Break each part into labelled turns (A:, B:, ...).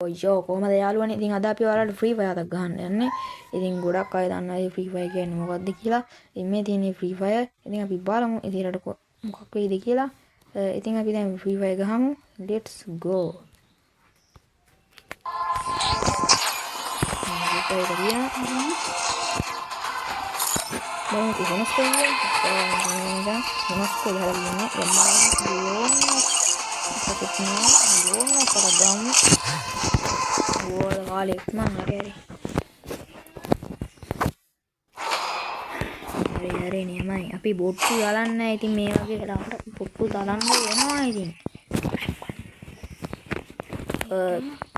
A: ඔයෝ කොහමද යාළුවනේ? ඉතින් අද අපි ඔයාලට ෆ්‍රී ෆයර් එකක් ගහන්න යන්නේ. ඉතින් ගොඩක් අය දන්නවා ෆ්‍රී ෆයර් කියන්නේ මොකක්ද කියලා. ඉතින් මේ තියෙන්නේ ෆ්‍රී ෆයර්. ඉතින් අපි බලමු ඉතින්ට මොකක් වෙයිද කියලා. ඉතින් අපි දැන් ෆ්‍රී ෆයර් ගහමු. let's go. ෆ්‍රී ෆයර් ගියා. දැන් අපි වෙනස් කරමු. වෙනස් කරලා ඉන්නේ. යම්මා කරගමු. ඕල කාලේ මං හරි නියමයි. අපි බොට්ටු දාලන්නේ නැහැ. ඉතින් මේ වගේ වෙලාවට බොට්ටු දාලන්න වෙනවා ඉතින්.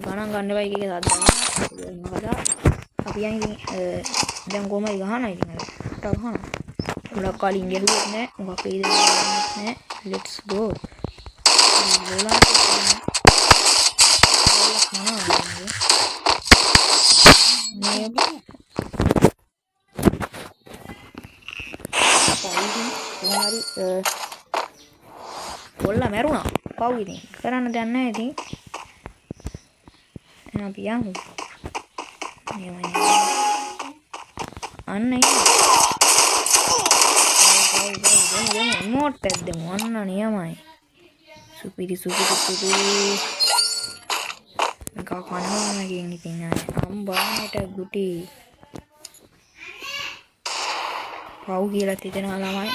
A: ගණන් ගන්න බෑ එකේ දාන්න. මොකද අපි යන්නේ දැන් කොහමද ගහනවා ඉතින් අර ගහනවා. ගොඩක් කලින් ගෙහුවෙත් නැහැ. මොකක් වෙයිද නැහැ. let's go. කොල්ලා මැරුණා. පව් ඉතින් කරන්න දෙයක් නැහැ ඉතින්. එහෙනම් අපි යමු. අන්න ඉමෝට් එකක් දෙමු. අන්න නියමයි. සුපිරි. මේක කනවා කියන ඉතින් අම්බාට ගුටි. පව් කියලා තියනවා ළමයි.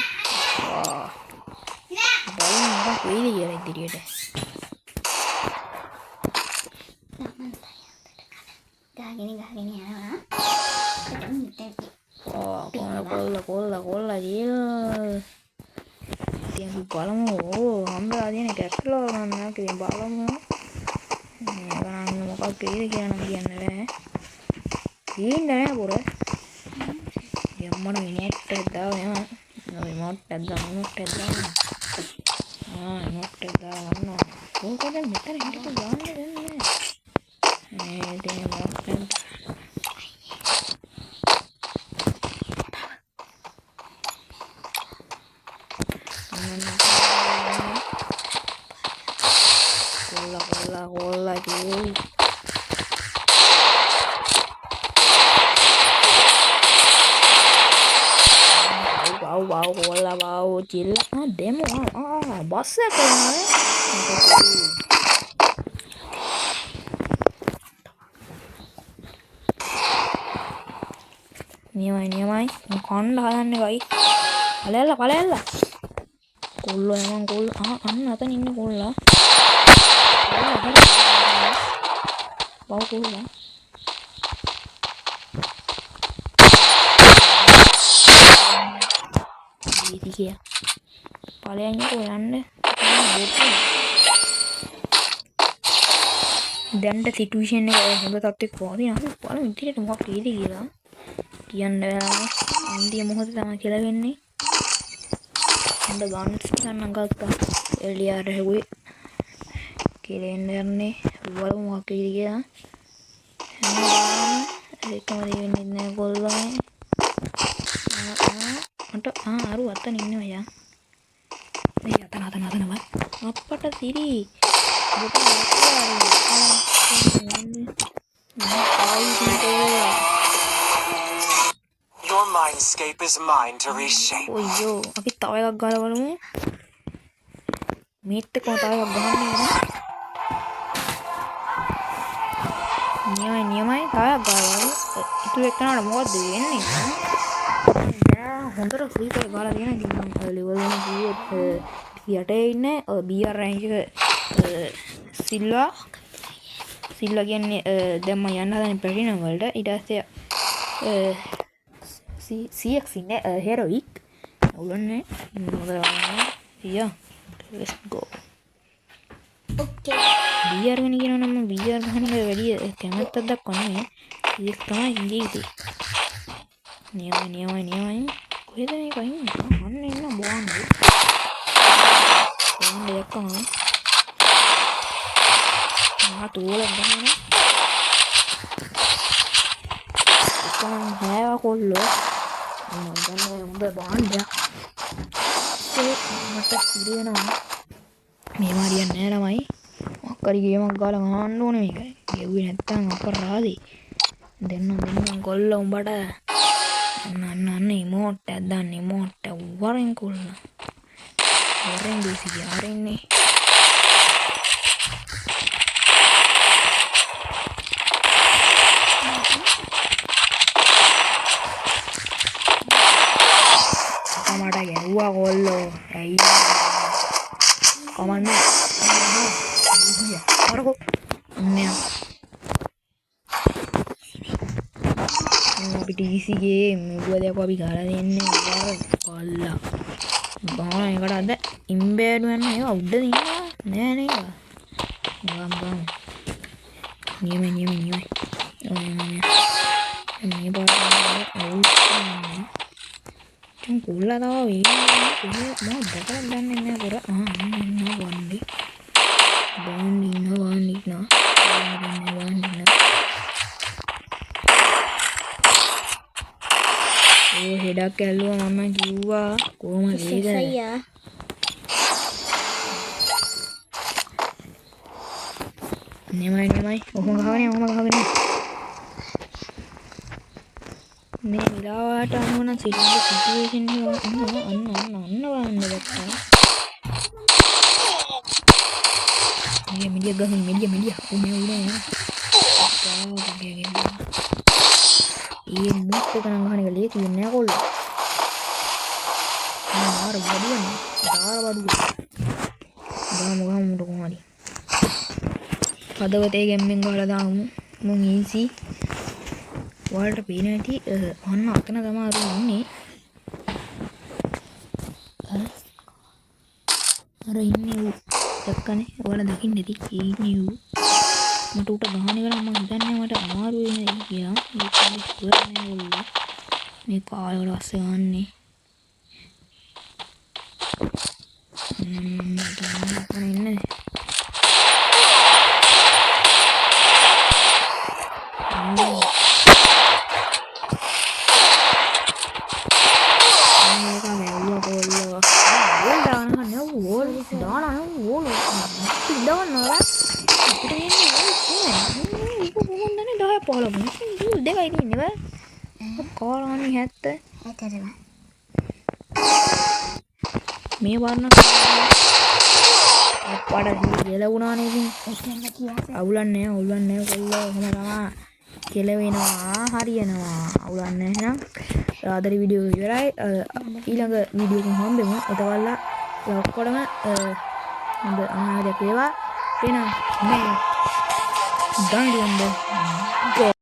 A: බලමු මොකක් වෙයිද කියලා ඉදිරියට. ගහගෙන යනවා. කොල්ලා ජීල්. ඉතින් අපි බලමු. හම්බලා තියෙන කැප්ටලෝ ගන්න ඉතින් බලමු. ගණන් මොකක් වෙයිද කියලා නම් කියන්න බෑ. ඉන්නේ නෑ පොර. යම්මන ඉමෝට් එකක් දානවා. ඉමෝට් එකක් දානවා. ඉමෝට් එකක් දානවා. කොහොමද මෙතන හිටපු ගාන්න දෙන්නේ? මේ දෙන ඉමෝට් එක. කොල්ලා G. Wow, chill. Demo. Boss ya kayaknya. Niamai. Konda halanne kai. Palella. Kullo emang kullo. Anna atan inne kulla. Wow kulla. Iya. Palingnya koyanne. දැන්ට සිටුේෂන් එක හොඳ තත්ත්වෙක පවතින. අපි බලමු ඉතිරියට මොකක් වෙයිද කියලා. කියන්න බෑ. අන්තිම මොහොතේ තමයි කියලා වෙන්නේ. හොඳ ගන්නස් ගන්න ගත්තා. එළියට හැවුවේ. කියලා යන්නේ. බලමු මොකක් වෙයිද කියලා. ඒකම දෙන්නේ නැහැ කොල්ලෝ. අරු අතන ඉන්නවා යා. මේ අතන බයි. අප්පට සිරි.
B: Your mindscape is mine to reshape.
A: ඔයෝ අපි තව එකක් ගාලා බලමු. මේත් එක්කම තව එකක් ගහන්න වෙනවා. නියමයි තව එකක් ගාලා. ඉතුරු එක්කනට මොකද්ද වෙන්නේ? හොඳට ෆ්‍රී ෆයර් ගාලා තියෙන ඉතින් මම ලෙවල් 1 යට ඉන්නේ BR රෑන්ක් එක සිල්වා කියන්නේ දැන් මම යන්න හදන ප්ලැටිනම් වලට ඊට පස්සේ CX ඉන්නේ හෙරොයික් උලන්නේ මොකද let's go
C: okay
A: BR වෙන කියනවා නම් BR ගහන එක වැඩි කැමැත්තක් දක්වන්නේ CX තමයි ඉන්නේ නියමයි කොහෙද මේක ඉන්නේ අන්න එන්න බෝන්නේ දැක්කම තෝල ගහන එකම හැව කොල්ලෝ මම හොඳ බාණ්ඩයක් මට සිරියනවා මේ මාරියන් නෑ ළමයි මොකක් හරි ගේමක් ගාලා ගහන්න ඕනේ මේක ගෙව්වේ නැත්තම් අපරාධේ. දෙන්න කොල්ල උඹට. අන්න ඉමෝට් එකක් දාන්න ඉමෝට් එක වරෙන් කොල්ල. වරෙන් දෙසි ආරෙන්නේ. මට ගැව්වා කොල්ලෝ. ඇයි? කමන්නේ. අරකෝ. නෑ. අපිට ඊසි ගේම් මොකද අපි කරලා දෙන්නේ කොල්ලා. බාන එකට අද ඉම්බෑඩ් වෙන ඒවා උඩ දිනවා නෑ නේද? බම්. නියමයි. මේ පාරේ අවුල් කොල්ලා තව වෙන්නේ මම දැකලා දන්නේ නැහැ කර. වන්දි. ඕ හෙඩක් ඇල්ලුවා මම කිව්වා කොහොමද ඒක?
C: Saya.
A: නෙමයි. ඔහොම ගහගෙන. මේ විලාවට අනුව නම් සිටුේෂන් එක අන්න වන්න දැක්කා. මෙඩිය උනේ. ඒ මුත් එක නම් ගහන එක ලේ තියන්නේ නැහැ කොල්ල. ආර බඩුවනේ. ගාමු කොහොමද? පදවතේ ගෙම්මෙන් ගහලා දාමු. මුන් ඊසි. ඔයාලට පේන ඇති අන්න අතන තමයි අර ඉන්නේ. අර ඉන්නේ ඌ. දැක්කනේ? ඔයාලා දකින්න ඇති. ඉන්නේ ඌ. මට උට ගහන එක නම් මම හිතන්නේ මට අමාරු වෙන්නේ කියලා. ඒක ඉවරනේ ඔල්ලා. මේ කාලවල අස්සේ ගන්නනේ. ඉන්නේ. දෙකයි තියෙන්නේ කාලානි 70
C: Ada.
A: මේ වර්ණ අප්පඩ ගලවුණානේ ඉතින් අවුලන්නේ කොල්ලෝ කොහොම තමයි කෙලවෙනවා හරියනවා අවුලන්නේ එහෙනම් ආදරි වීඩියෝ ඉවරයි ඊළඟ වීඩියෝ එකකින් හම්බෙමු එතවල්ලා ඔක්කොටම හොඳ අනාගතයක් වේවා එහෙනම් මේ ගානියන්ද